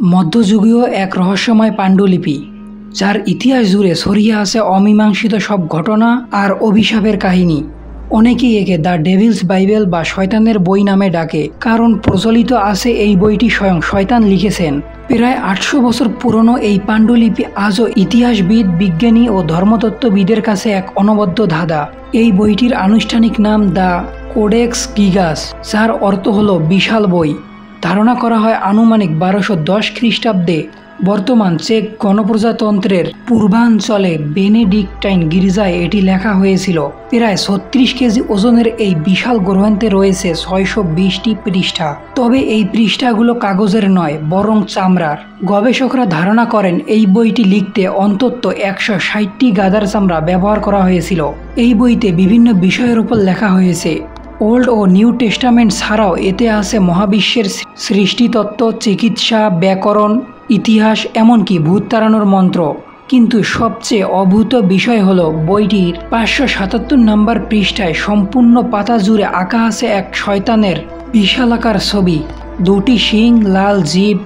মধ্যযুগীয় এক রহস্যময় পাণ্ডুলিপি, যার ইতিহাস জুড়ে ছড়িয়ে আছে অমীমাংসিত সব ঘটনা আর অভিশাপের কাহিনী। অনেকেই একে দ্য ডেভিলস বাইবেল বা শয়তানের বই নামে ডাকে, কারণ প্রচলিত আছে এই বইটি স্বয়ং শয়তান লিখেছেন। প্রায় 800 বছর পুরনো এই পাণ্ডুলিপি আজও ইতিহাসবিদ, বিজ্ঞানী ও ধর্মতত্ত্ববিদের কাছে এক অনবদ্য ধাঁধা। এই বইটির আনুষ্ঠানিক নাম দ্য কোডেক্স গিগাস, যার অর্থ হলো বিশাল বই। ধারণা করা হয় আনুমানিক 1210 খ্রিস্টাব্দে বর্তমান চেক গণপ্রজাতন্ত্রের পূর্বাঞ্চলে বেনেডিক্টাইন গির্জায় এটি লেখা হয়েছিল। প্রায় 36 কেজি ওজনের এই বিশাল গ্রন্থে রয়েছে 620টি পৃষ্ঠা। তবে এই পৃষ্ঠাগুলো কাগজের নয়, বরং চামড়ার। গবেষকরা ধারণা করেন এই বইটি লিখতে অন্তত 160টি গাধার চামড়া ব্যবহার করা হয়েছিল। এই বইতে বিভিন্ন বিষয়ের উপর লেখা হয়েছে। ওল্ড ও নিউ টেস্টামেন্ট ছাড়াও এতে আছে মহাবিশ্বের সৃষ্টিতত্ত্ব, চিকিৎসা, ব্যাকরণ, ইতিহাস, এমনকি ভূত তাড়ানোর মন্ত্র। কিন্তু সবচেয়ে অভূত বিষয় হলো বইটির 577 নম্বর পৃষ্ঠায় সম্পূর্ণ পাতা জুড়ে আঁকা আছে এক শয়তানের বিশালাকার ছবি। 2টি শিং, লাল জিভ,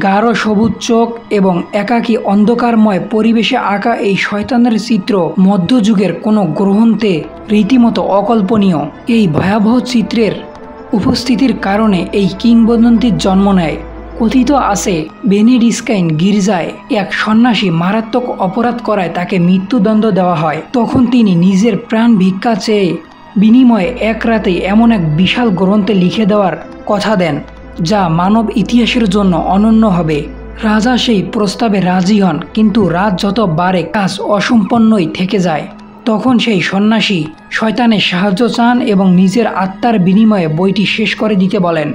গাঢ় সবুজ চোখ এবং একাকী অন্ধকারময় পরিবেশে আঁকা এই শয়তানের চিত্র মধ্যযুগের কোনো গ্রন্থে রীতিমতো অকল্পনীয়। এই ভয়াবহ চিত্রের উপস্থিতির কারণে এই কিংবদন্তির জন্ম নেয়। কথিত আছে বেনেডিক্টাইন গির্জায় এক সন্ন্যাসী মারাত্মক অপরাধ করায় তাকে মৃত্যুদণ্ড দেওয়া হয়। তখন তিনি নিজের প্রাণ ভিক্ষা চেয়ে বিনিময়ে এক রাতেই এমন এক বিশাল গ্রন্থে লিখে দেওয়ার কথা দেন, যা মানব ইতিহাসের জন্য অনন্য হবে। রাজা সেই প্রস্তাবে রাজি হন, কিন্তু রাত যত বাড়ে কাজ অসম্পন্নই থেকে যায়। তখন সেই সন্ন্যাসী শয়তানের সাহায্য চান এবং নিজের আত্মার বিনিময়ে বইটি শেষ করে দিতে বলেন।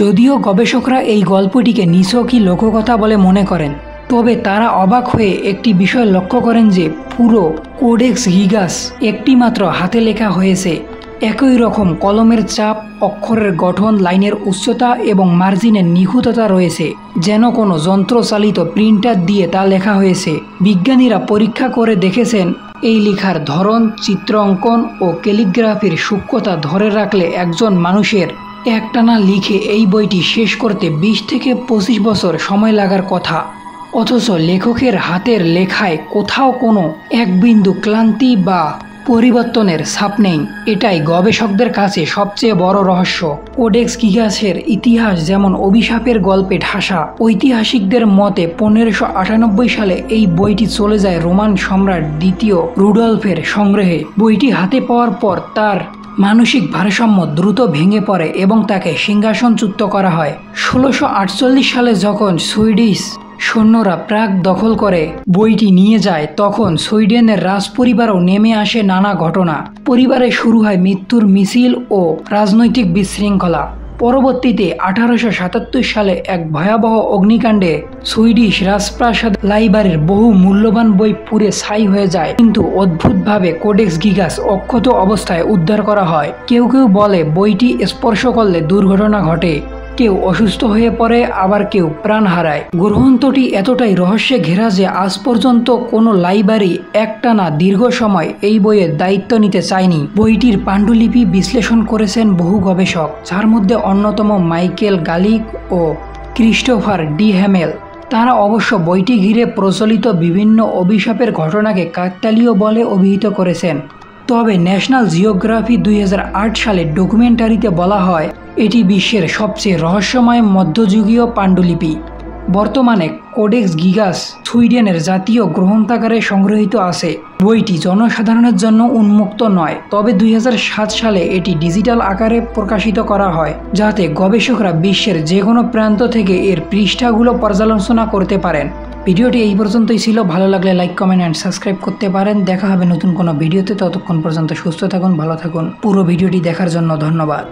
যদিও গবেষকরা এই গল্পটিকে নিছকই লোককথা বলে মনে করেন, তবে তারা অবাক হয়ে একটি বিষয় লক্ষ্য করেন যে পুরো কোডেক্স গিগাস একটি মাত্র হাতে লেখা হয়েছে। একই রকম কলমের চাপ, অক্ষরের গঠন, লাইনের উচ্চতা এবং মার্জিনের নিখুঁততা রয়েছে, যেন কোনো যন্ত্রচালিত প্রিন্টার দিয়ে তা লেখা হয়েছে। বিজ্ঞানীরা পরীক্ষা করে দেখেছেন এই লেখার ধরন, চিত্র অঙ্কন ও ক্যালিগ্রাফির সূক্ষ্মতা ধরে রাখলে একজন মানুষের একটানা লিখে এই বইটি শেষ করতে 20 থেকে 25 বছর সময় লাগার কথা। অথচ লেখকের হাতের লেখায় কোথাও কোনো এক বিন্দু ক্লান্তি বা পরিবর্তনের ছাপ নেই। এটাই গবেষকদের কাছে সবচেয়ে বড় রহস্য। কোডেক্স গিগাসের ইতিহাস যেমন অভিশাপের গল্পে ঠাসা। ঐতিহাসিকদের মতে 1598 সালে এই বইটি চলে যায় রোমান সম্রাট দ্বিতীয় রুডলফের সংগ্রহে। বইটি হাতে পাওয়ার পর তার মানসিক ভারসাম্য দ্রুত ভেঙে পড়ে এবং তাকে সিংহাসনচ্যুত করা হয়। 1648 সালে যখন সুইডিশ সৈন্যরা প্রাগ দখল করে বইটি নিয়ে যায়, তখন সুইডেনের রাজপরিবারও নেমে আসে নানা ঘটনা। পরিবারে শুরু হয় মৃত্যুর মিছিল ও রাজনৈতিক বিশৃঙ্খলা। পরবর্তীতে 1877 সালে এক ভয়াবহ অগ্নিকাণ্ডে সুইডিশ রাজপ্রাসাদ লাইব্রেরির বহু মূল্যবান বই পুড়ে ছাই হয়ে যায়, কিন্তু অদ্ভুতভাবে কোডেক্স গিগাস অক্ষত অবস্থায় উদ্ধার করা হয়। কেউ কেউ বলে বইটি স্পর্শ করলে দুর্ঘটনা ঘটে, কেউ অসুস্থ হয়ে পড়ে, আবার কেউ প্রাণ হারায়। গ্রন্থটি এতটাই রহস্যে ঘেরা যে আজ পর্যন্ত কোনো লাইব্রেরি একটানা দীর্ঘ সময় এই বইয়ের দায়িত্ব নিতে চায়নি। বইটির পাণ্ডুলিপি বিশ্লেষণ করেছেন বহু গবেষক, যার মধ্যে অন্যতম মাইকেল গালিক ও ক্রিস্টোফার ডি হ্যামেল। তারা অবশ্য বইটি ঘিরে প্রচলিত বিভিন্ন অভিশাপের ঘটনাকে কাকতালীয় বলে অভিহিত করেছেন। তবে ন্যাশনাল জিওগ্রাফি 2008 সালের ডকুমেন্টারিতে বলা হয় এটি বিশ্বের সবচেয়ে রহস্যময় মধ্যযুগীয় পাণ্ডুলিপি। বর্তমানে কোডেক্স গিগাস সুইডেনের জাতীয় গ্রন্থাগারে সংগৃহীত আছে। বইটি জনসাধারণের জন্য উন্মুক্ত নয়, তবে 2007 সালে এটি ডিজিটাল আকারে প্রকাশিত করা হয়, যাতে গবেষকরা বিশ্বের যে কোনো প্রান্ত থেকে এর পৃষ্ঠাগুলো পর্যালোচনা করতে পারেন। ভিডিওটি এই পর্যন্তই ছিল। ভালো লাগলে লাইক, কমেন্ট অ্যান্ড সাবস্ক্রাইব করতে পারেন। দেখা হবে নতুন কোনো ভিডিওতে। ততক্ষণ পর্যন্ত সুস্থ থাকুন, ভালো থাকুন। পুরো ভিডিওটি দেখার জন্য ধন্যবাদ।